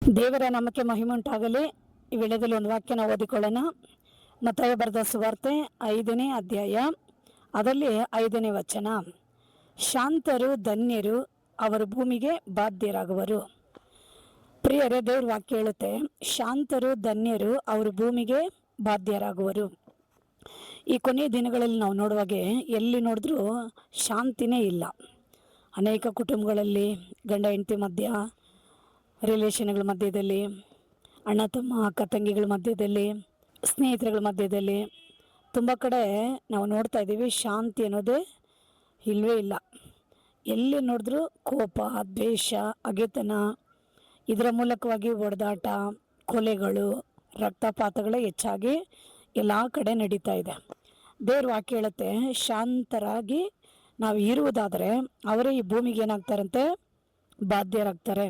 ದೇವರ ನಾಮಕ್ಕೆ ಮಹಿಮೆ ಉಂಟಾಗಲಿ. ಈ ವೇಳೆಯಲ್ಲಿ ಒಂದು ವಾಕ್ಯನ ಓದಿಕೊಳ್ಳೋಣ. ಮತ್ತಾಯ ಬರೆದ ಸುವಾರ್ತೆ 5ನೇ ಅಧ್ಯಾಯ, ಅದರಲ್ಲಿ 5ನೇ ವಚನ. ಶಾಂತರು ಧನ್ಯರು, ಅವರು ಭೂಮಿಗೆ ಬಾಧ್ಯರಾಗುವರು. ಪ್ರಿಯರೇ, ದೇವ್ರ ವಾಕ್ಯ ಹೇಳುತ್ತೆ, ಶಾಂತರು ಧನ್ಯರು, ಅವರು ಭೂಮಿಗೆ ಬಾಧ್ಯರಾಗುವರು. ಈ ಕೊನೆಯ ದಿನಗಳಲ್ಲಿ ನಾವು ನೋಡುವಾಗೆ ಎಲ್ಲಿ ನೋಡಿದ್ರೂ ಶಾಂತಿನೇ ಇಲ್ಲ. ಅನೇಕ ಕುಟುಂಬಗಳಲ್ಲಿ ಗಂಡ ಹೆಂಡತಿ ಮಧ್ಯ, ರಿಲೇಷನ್ಗಳ ಮಧ್ಯದಲ್ಲಿ, ಅಣ್ಣ ತಮ್ಮ ಅಕ್ಕ ತಂಗಿಗಳ ಮಧ್ಯದಲ್ಲಿ, ಸ್ನೇಹಿತರುಗಳ ಮಧ್ಯದಲ್ಲಿ ತುಂಬ ಕಡೆ ನಾವು ನೋಡ್ತಾ ಇದ್ದೀವಿ, ಶಾಂತಿ ಅನ್ನೋದೇ ಇಲ್ಲವೇ ಇಲ್ಲ. ಎಲ್ಲಿ ನೋಡಿದ್ರೂ ಕೋಪ, ದ್ವೇಷ, ಹಗೆತನ, ಇದರ ಮೂಲಕವಾಗಿ ಹೊಡೆದಾಟ, ಕೊಲೆಗಳು, ರಕ್ತಪಾತಗಳೇ ಹೆಚ್ಚಾಗಿ ಎಲ್ಲ ಕಡೆ ನಡೀತಾ ಇದೆ. ದೇವ್ರ ವಾಕ್ಯ ಹೇಳುತ್ತೆ, ಶಾಂತರಾಗಿ ನಾವು ಇರುವುದಾದರೆ ಅವರೇ ಈ ಭೂಮಿಗೆ ಏನಾಗ್ತಾರಂತೆ, ಬಾಧ್ಯರಾಗ್ತಾರೆ.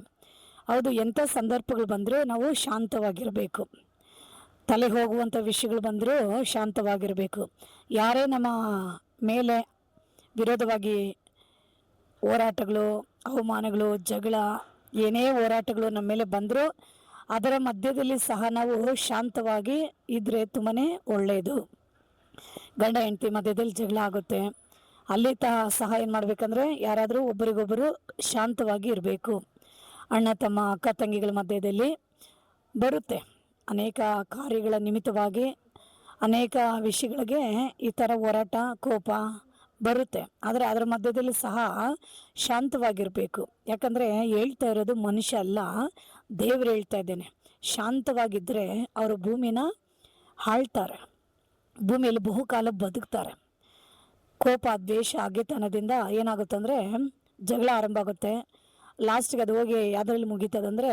ಹೌದು, ಎಂಥ ಸಂದರ್ಭಗಳು ಬಂದರೂ ನಾವು ಶಾಂತವಾಗಿರಬೇಕು. ತಲೆ ಹೋಗುವಂಥ ವಿಷಯಗಳು ಬಂದರೂ ಶಾಂತವಾಗಿರಬೇಕು. ಯಾರೇ ನಮ್ಮ ಮೇಲೆ ವಿರೋಧವಾಗಿ ಹೋರಾಟಗಳು, ಅವಮಾನಗಳು, ಜಗಳ, ಏನೇ ಹೋರಾಟಗಳು ನಮ್ಮ ಮೇಲೆ ಬಂದರೂ ಅದರ ಮಧ್ಯದಲ್ಲಿ ಸಹ ನಾವು ಶಾಂತವಾಗಿ ಇದ್ದರೆ ತುಂಬಾ ಒಳ್ಳೆಯದು. ಗಂಡ ಹೆಂಡತಿ ಮಧ್ಯದಲ್ಲಿ ಜಗಳ ಆಗುತ್ತೆ, ಅಲ್ಲಿ ಸಹ ಏನು ಮಾಡಬೇಕಂದ್ರೆ ಯಾರಾದರೂ ಒಬ್ಬರಿಗೊಬ್ಬರು ಶಾಂತವಾಗಿ ಇರಬೇಕು. ಅಣ್ಣ ತಮ್ಮ ಅಕ್ಕ ತಂಗಿಗಳ ಮಧ್ಯದಲ್ಲಿ ಬರುತ್ತೆ. ಅನೇಕ ಕಾರ್ಯಗಳ ನಿಮಿತ್ತವಾಗಿ ಅನೇಕ ವಿಷಯಗಳಿಗೆ ಈ ಥರ ಹೋರಾಟ, ಕೋಪ ಬರುತ್ತೆ. ಆದರೆ ಅದರ ಮಧ್ಯದಲ್ಲಿ ಸಹ ಶಾಂತವಾಗಿರಬೇಕು. ಯಾಕಂದರೆ ಹೇಳ್ತಾ ಇರೋದು ಮನುಷ್ಯ ಅಲ್ಲ, ದೇವರು ಹೇಳ್ತಾ ಇದ್ದೇನೆ. ಶಾಂತವಾಗಿದ್ದರೆ ಅವರು ಭೂಮಿನ ಆಳ್ತಾರೆ, ಭೂಮಿಯಲ್ಲಿ ಬಹುಕಾಲ ಬದುಕ್ತಾರೆ. ಕೋಪ, ದ್ವೇಷ, ಹಗೆತನದಿಂದ ಏನಾಗುತ್ತಂದರೆ ಜಗಳ ಆರಂಭ ಆಗುತ್ತೆ. ಲಾಸ್ಟಿಗೆ ಅದು ಹೋಗಿ ಯಾವುದ್ರಲ್ಲಿ ಮುಗೀತದಂದರೆ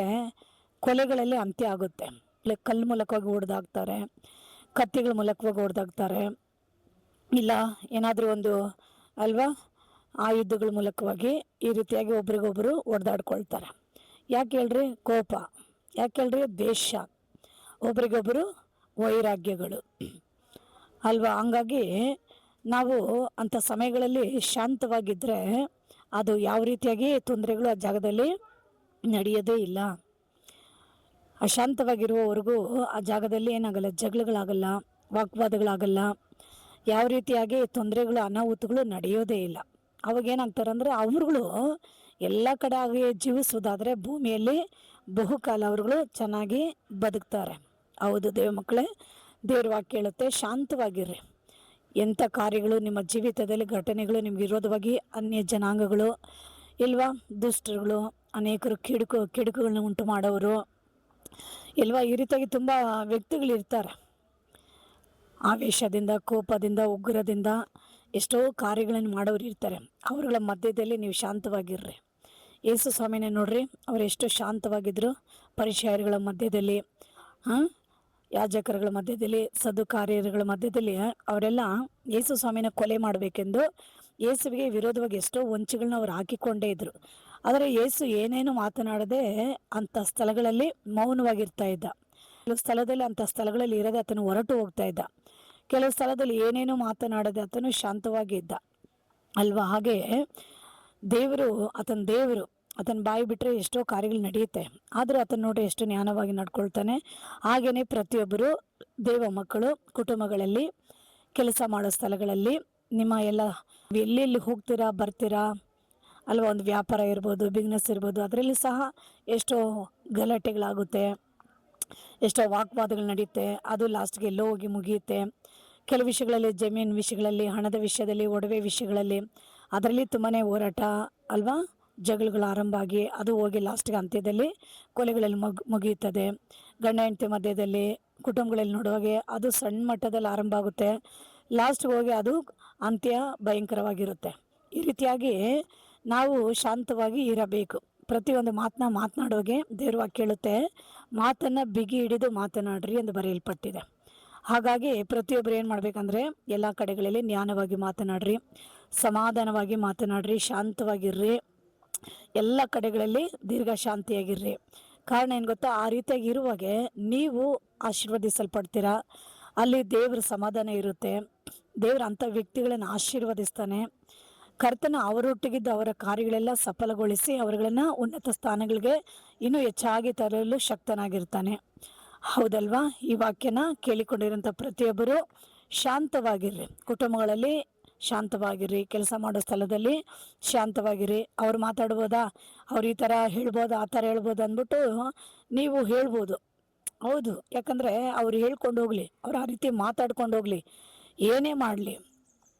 ಕೊಲೆಗಳಲ್ಲಿ ಅಂತ್ಯ ಆಗುತ್ತೆ. ಕಲ್ಲು ಮೂಲಕವಾಗಿ ಹೊಡೆದಾಕ್ತಾರೆ, ಕತ್ತಿಗಳ ಮೂಲಕವಾಗಿ ಹೊಡೆದಾಕ್ತಾರೆ, ಇಲ್ಲ ಏನಾದರೂ ಒಂದು ಅಲ್ವಾ ಆಯುಧಗಳ ಮೂಲಕವಾಗಿ ಈ ರೀತಿಯಾಗಿ ಒಬ್ರಿಗೊಬ್ಬರು ಹೊಡೆದಾಡ್ಕೊಳ್ತಾರೆ. ಯಾಕೆ ಹೇಳ್ರಿ? ಕೋಪ. ಯಾಕೆ ಹೇಳ್ರಿ? ದ್ವೇಷ. ಒಬ್ರಿಗೊಬ್ಬರು ವೈರಾಗ್ಯಗಳು ಅಲ್ವಾ. ಹಂಗಾಗಿ ನಾವು ಅಂಥ ಸಮಯಗಳಲ್ಲಿ ಶಾಂತವಾಗಿದ್ದರೆ ಅದು ಯಾವ ರೀತಿಯಾಗಿ ತೊಂದರೆಗಳು ಆ ಜಾಗದಲ್ಲಿ ನಡೆಯೋದೇ ಇಲ್ಲ. ಅಶಾಂತವಾಗಿರುವವರೆಗೂ ಆ ಜಾಗದಲ್ಲಿ ಏನಾಗಲ್ಲ, ಜಗಳಗಳಾಗಲ್ಲ, ವಾಗ್ವಾದಗಳಾಗಲ್ಲ, ಯಾವ ರೀತಿಯಾಗಿ ತೊಂದರೆಗಳು, ಅನಾಹುತಗಳು ನಡೆಯೋದೇ ಇಲ್ಲ. ಅವಾಗೇನಾಗ್ತಾರೆ ಅಂದರೆ ಅವ್ರುಗಳು ಎಲ್ಲ ಕಡೆ ಆಗಿ ಜೀವಿಸೋದಾದರೆ ಭೂಮಿಯಲ್ಲಿ ಬಹುಕಾಲ ಅವ್ರುಗಳು ಚೆನ್ನಾಗಿ ಬದುಕ್ತಾರೆ. ಹೌದು ದೇವ ಮಕ್ಕಳೇ, ದೇವ್ರ ವಾಕ್ಯ ಹೇಳುತ್ತೆ, ಶಾಂತವಾಗಿರ್ರಿ. ಎಂಥ ಕಾರ್ಯಗಳು ನಿಮ್ಮ ಜೀವಿತದಲ್ಲಿ, ಘಟನೆಗಳು ನಿಮ್ಗೆ ವಿರೋಧವಾಗಿ ಅನ್ಯ ಜನಾಂಗಗಳು ಇಲ್ವಾ, ದುಷ್ಟರುಗಳು, ಅನೇಕರು ಕೆಡುಕುಗಳನ್ನ ಉಂಟು ಮಾಡೋರು ಇಲ್ವಾ, ಈ ರೀತಿಯಾಗಿ ತುಂಬ ವ್ಯಕ್ತಿಗಳಿರ್ತಾರೆ. ಆವೇಶದಿಂದ, ಕೋಪದಿಂದ, ಉಗ್ರದಿಂದ ಎಷ್ಟೋ ಕಾರ್ಯಗಳನ್ನು ಮಾಡೋರು ಇರ್ತಾರೆ. ಅವರುಗಳ ಮಧ್ಯದಲ್ಲಿ ನೀವು ಶಾಂತವಾಗಿರ್ರಿ. ಯೇಸು ಸ್ವಾಮಿನೇ ನೋಡ್ರಿ, ಅವರು ಎಷ್ಟು ಶಾಂತವಾಗಿದ್ದರು. ಪರಿಚಯಗಳ ಮಧ್ಯದಲ್ಲಿ, ಯಾಜಕರುಗಳ ಮಧ್ಯದಲ್ಲಿ, ಸದ್ದುಕಾರ್ಯರುಗಳ ಮಧ್ಯದಲ್ಲಿ ಅವರೆಲ್ಲ ಯೇಸು ಸ್ವಾಮಿನ ಕೊಲೆ ಮಾಡಬೇಕೆಂದು ಯೇಸುವಿಗೆ ವಿರೋಧವಾಗಿ ಎಷ್ಟೋ ವಂಚಗಳನ್ನ ಅವ್ರು ಹಾಕಿಕೊಂಡೇ ಇದ್ರು. ಆದರೆ ಯೇಸು ಏನೇನು ಮಾತನಾಡದೆ ಅಂಥ ಸ್ಥಳಗಳಲ್ಲಿ ಮೌನವಾಗಿರ್ತಾ ಇದ್ದ. ಕೆಲವು ಸ್ಥಳದಲ್ಲಿ ಅಂಥ ಸ್ಥಳಗಳಲ್ಲಿ ಇರದೆ ಆತನು ಹೊರಟು ಹೋಗ್ತಾ ಇದ್ದ. ಕೆಲವು ಸ್ಥಳದಲ್ಲಿ ಏನೇನು ಮಾತನಾಡದೆ ಆತನು ಶಾಂತವಾಗಿ ಇದ್ದ ಅಲ್ವಾ. ಹಾಗೆ ದೇವರು ಆತನ ಬಾಯಿ ಬಿಟ್ಟರೆ ಎಷ್ಟೋ ಕಾರ್ಯಗಳು ನಡೆಯುತ್ತೆ. ಆದರೂ ಆತನ ನೋಡ್ರಿ ಎಷ್ಟು ಜ್ಞಾನವಾಗಿ ನಡ್ಕೊಳ್ತಾನೆ. ಹಾಗೆಯೇ ಪ್ರತಿಯೊಬ್ಬರು ದೇವ ಮಕ್ಕಳು ಕುಟುಂಬಗಳಲ್ಲಿ, ಕೆಲಸ ಮಾಡೋ ಸ್ಥಳಗಳಲ್ಲಿ, ನಿಮ್ಮ ಎಲ್ಲ ಎಲ್ಲೆಲ್ಲಿ ಹೋಗ್ತೀರಾ ಬರ್ತೀರಾ ಅಲ್ವಾ, ಒಂದು ವ್ಯಾಪಾರ ಇರ್ಬೋದು, ಬಿಸ್ನೆಸ್ ಇರ್ಬೋದು, ಅದರಲ್ಲಿ ಸಹ ಎಷ್ಟೋ ಗಲಾಟೆಗಳಾಗುತ್ತೆ, ಎಷ್ಟೋ ವಾಗ್ವಾದಗಳು ನಡೆಯುತ್ತೆ. ಅದು ಲಾಸ್ಟ್ಗೆ ಎಲ್ಲೋ ಹೋಗಿ ಮುಗಿಯುತ್ತೆ. ಕೆಲವು ವಿಷಯಗಳಲ್ಲಿ, ಜಮೀನು ವಿಷಯಗಳಲ್ಲಿ, ಹಣದ ವಿಷಯದಲ್ಲಿ, ಒಡವೆ ವಿಷಯಗಳಲ್ಲಿ, ಅದರಲ್ಲಿ ತುಂಬಾ ಹೋರಾಟ ಅಲ್ವಾ, ಜಗಳಗಳು ಆರಂಭ ಆಗಿ ಅದು ಹೋಗಿ ಲಾಸ್ಟ್ಗೆ ಅಂತ್ಯದಲ್ಲಿ ಕೊಲೆಗಳಲ್ಲಿ ಮುಗಿಯುತ್ತದೆ. ಗಂಡ ಹೆಂಡತಿ ಮಧ್ಯದಲ್ಲಿ, ಕುಟುಂಬಗಳಲ್ಲಿ ನೋಡುವಾಗೆ ಅದು ಸಣ್ಣ ಮಟ್ಟದಲ್ಲಿ ಆರಂಭ ಆಗುತ್ತೆ, ಲಾಸ್ಟ್ಗೆ ಹೋಗಿ ಅದು ಅಂತ್ಯ ಭಯಂಕರವಾಗಿರುತ್ತೆ. ಈ ರೀತಿಯಾಗಿ ನಾವು ಶಾಂತವಾಗಿ ಇರಬೇಕು. ಪ್ರತಿಯೊಂದು ಮಾತನಾಡುವಾಗೆ ದೇವ್ರ ವಾಕ್ಯ ಹೇಳುತ್ತೆ, ಮಾತನ್ನು ಬಿಗಿ ಹಿಡಿದು ಮಾತನಾಡ್ರಿ ಎಂದು ಬರೆಯಲ್ಪಟ್ಟಿದೆ. ಹಾಗಾಗಿ ಪ್ರತಿಯೊಬ್ಬರು ಏನು ಮಾಡಬೇಕಂದ್ರೆ ಎಲ್ಲ ಕಡೆಗಳಲ್ಲಿ ಜ್ಞಾನವಾಗಿ ಮಾತನಾಡ್ರಿ, ಸಮಾಧಾನವಾಗಿ ಮಾತನಾಡ್ರಿ, ಶಾಂತವಾಗಿರ್ರಿ, ಎಲ್ಲ ಕಡೆಗಳಲ್ಲಿ ದೀರ್ಘ ಶಾಂತಿಯಾಗಿರ್ರಿ. ಕಾರಣ ಏನು ಗೊತ್ತಾ, ಆ ರೀತಿಯಾಗಿ ಇರುವಾಗೆ ನೀವು ಆಶೀರ್ವದಿಸಲ್ಪಡ್ತೀರಾ. ಅಲ್ಲಿ ದೇವ್ರ ಸಮಾಧಾನ ಇರುತ್ತೆ. ದೇವ್ರ ಅಂಥ ವ್ಯಕ್ತಿಗಳನ್ನು ಆಶೀರ್ವದಿಸ್ತಾನೆ. ಕರ್ತನ ಅವರೊಟ್ಟಿಗಿದ್ದ ಅವರ ಕಾರ್ಯಗಳೆಲ್ಲ ಸಫಲಗೊಳಿಸಿ ಅವರುಗಳನ್ನ ಉನ್ನತ ಸ್ಥಾನಗಳಿಗೆ ಇನ್ನೂ ಹೆಚ್ಚಾಗಿ ತರಲು ಶಕ್ತನಾಗಿರ್ತಾನೆ. ಹೌದಲ್ವಾ? ಈ ವಾಕ್ಯನ ಕೇಳಿಕೊಂಡಿರೋಂಥ ಪ್ರತಿಯೊಬ್ಬರು ಶಾಂತವಾಗಿರ್ರಿ, ಕುಟುಂಬಗಳಲ್ಲಿ ಶಾಂತವಾಗಿರ್ರಿ, ಕೆಲಸ ಮಾಡೋ ಸ್ಥಳದಲ್ಲಿ ಶಾಂತವಾಗಿರಿ. ಅವ್ರು ಮಾತಾಡ್ಬೋದಾ, ಅವ್ರು ಈ ಥರ ಹೇಳ್ಬೋದು, ಆ ಥರ ಹೇಳ್ಬೋದು ಅಂದ್ಬಿಟ್ಟು ನೀವು ಹೇಳ್ಬೋದು. ಹೌದು, ಯಾಕಂದರೆ ಅವ್ರು ಹೇಳ್ಕೊಂಡು ಹೋಗಲಿ, ಅವ್ರು ಆ ರೀತಿ ಮಾತಾಡ್ಕೊಂಡು ಹೋಗಲಿ, ಏನೇ ಮಾಡಲಿ,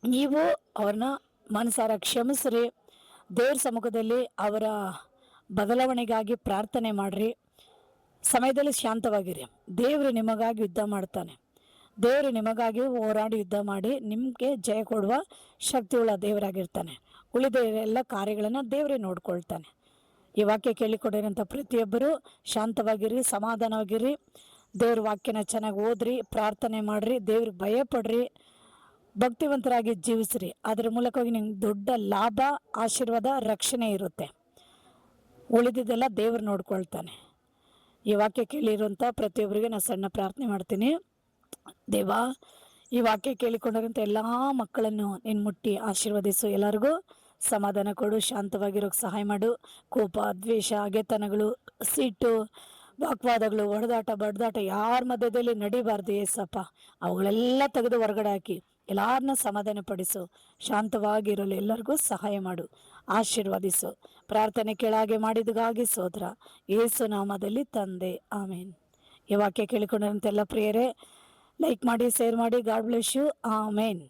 ನೀವು ಅವ್ರನ್ನ ಮನಸಾರ ಕ್ಷಮಿಸ್ರಿ. ದೇವ್ರ ಸಮ್ಮುಖದಲ್ಲಿ ಅವರ ಬದಲಾವಣೆಗಾಗಿ ಪ್ರಾರ್ಥನೆ ಮಾಡಿರಿ. ಸಮಯದಲ್ಲಿ ಶಾಂತವಾಗಿರಿ. ದೇವರು ನಿಮಗಾಗಿ ಯುದ್ಧ ಮಾಡ್ತಾನೆ. ದೇವರು ನಿಮಗಾಗಿ ಹೋರಾಡಿ ಯುದ್ಧ ಮಾಡಿ ನಿಮಗೆ ಜಯ ಕೊಡುವ ಶಕ್ತಿಯುಳ್ಳ ದೇವರಾಗಿರ್ತಾನೆ. ಉಳಿದ ಎಲ್ಲ ಕಾರ್ಯಗಳನ್ನು ದೇವರೇ ನೋಡ್ಕೊಳ್ತಾನೆ. ಈ ವಾಕ್ಯ ಕೇಳಿಕೊಂಡಿರೋಂಥ ಪ್ರತಿಯೊಬ್ಬರು ಶಾಂತವಾಗಿರಿ, ಸಮಾಧಾನವಾಗಿರಿ. ದೇವ್ರ ವಾಕ್ಯನ ಚೆನ್ನಾಗಿ ಓದ್ರಿ, ಪ್ರಾರ್ಥನೆ ಮಾಡಿರಿ, ದೇವ್ರಿಗೆ ಭಯಪಡ್ರಿ, ಭಕ್ತಿವಂತರಾಗಿ ಜೀವಿಸ್ರಿ. ಅದರ ಮೂಲಕವಾಗಿ ನಿಮ್ಗೆ ದೊಡ್ಡ ಲಾಭ, ಆಶೀರ್ವಾದ, ರಕ್ಷಣೆ ಇರುತ್ತೆ. ಉಳಿದಿದ್ದೆಲ್ಲ ದೇವ್ರು ನೋಡ್ಕೊಳ್ತಾನೆ. ಈ ವಾಕ್ಯ ಕೇಳಿರುವಂಥ ಪ್ರತಿಯೊಬ್ಬರಿಗೆ ನಾನು ಸಣ್ಣ ಪ್ರಾರ್ಥನೆ ಮಾಡ್ತೀನಿ. ದೇವಾ, ಈ ವಾಕ್ಯ ಕೇಳಿಕೊಂಡಿರೋಂಥ ಎಲ್ಲ ಮಕ್ಕಳನ್ನು ನೀನು ಮುಟ್ಟಿ ಆಶೀರ್ವದಿಸು. ಎಲ್ಲರಿಗೂ ಸಮಾಧಾನ ಕೊಡು, ಶಾಂತವಾಗಿರೋಕ್ಕೆ ಸಹಾಯ ಮಾಡು. ಕೋಪ, ದ್ವೇಷ, ಹಗೆತನಗಳು, ಸಿಟ್ಟು, ವಾಗ್ವಾದಗಳು, ಹೊಡೆದಾಟ, ಬಡ್ದಾಟ ಯಾರ ಮಧ್ಯದಲ್ಲಿ ನಡಿಬಾರ್ದು ಏಸಪ್ಪ. ಅವುಗಳೆಲ್ಲ ತೆಗೆದು ಹೊರಗಡೆ ಹಾಕಿ ಎಲ್ಲರನ್ನ ಸಮಾಧಾನ ಪಡಿಸು. ಶಾಂತವಾಗಿರಲು ಎಲ್ಲರಿಗೂ ಸಹಾಯ ಮಾಡು, ಆಶೀರ್ವದಿಸು. ಪ್ರಾರ್ಥನೆ ಕೆಳಗೆ ಮಾಡಿದಗಾಗಿ ಸ್ತೋತ್ರ, ಯೇಸು ನಾಮದಲ್ಲಿ ತಂದೆ, ಆಮೇನ್. ಈ ವಾಕ್ಯ ಕೇಳಿಕೊಂಡಂತೆಲ್ಲ ಪ್ರಿಯರೇ, ಲೈಕ್ ಮಾಡಿ, ಶೇರ್ ಮಾಡಿ. God bless you. ಆಮೇನ್.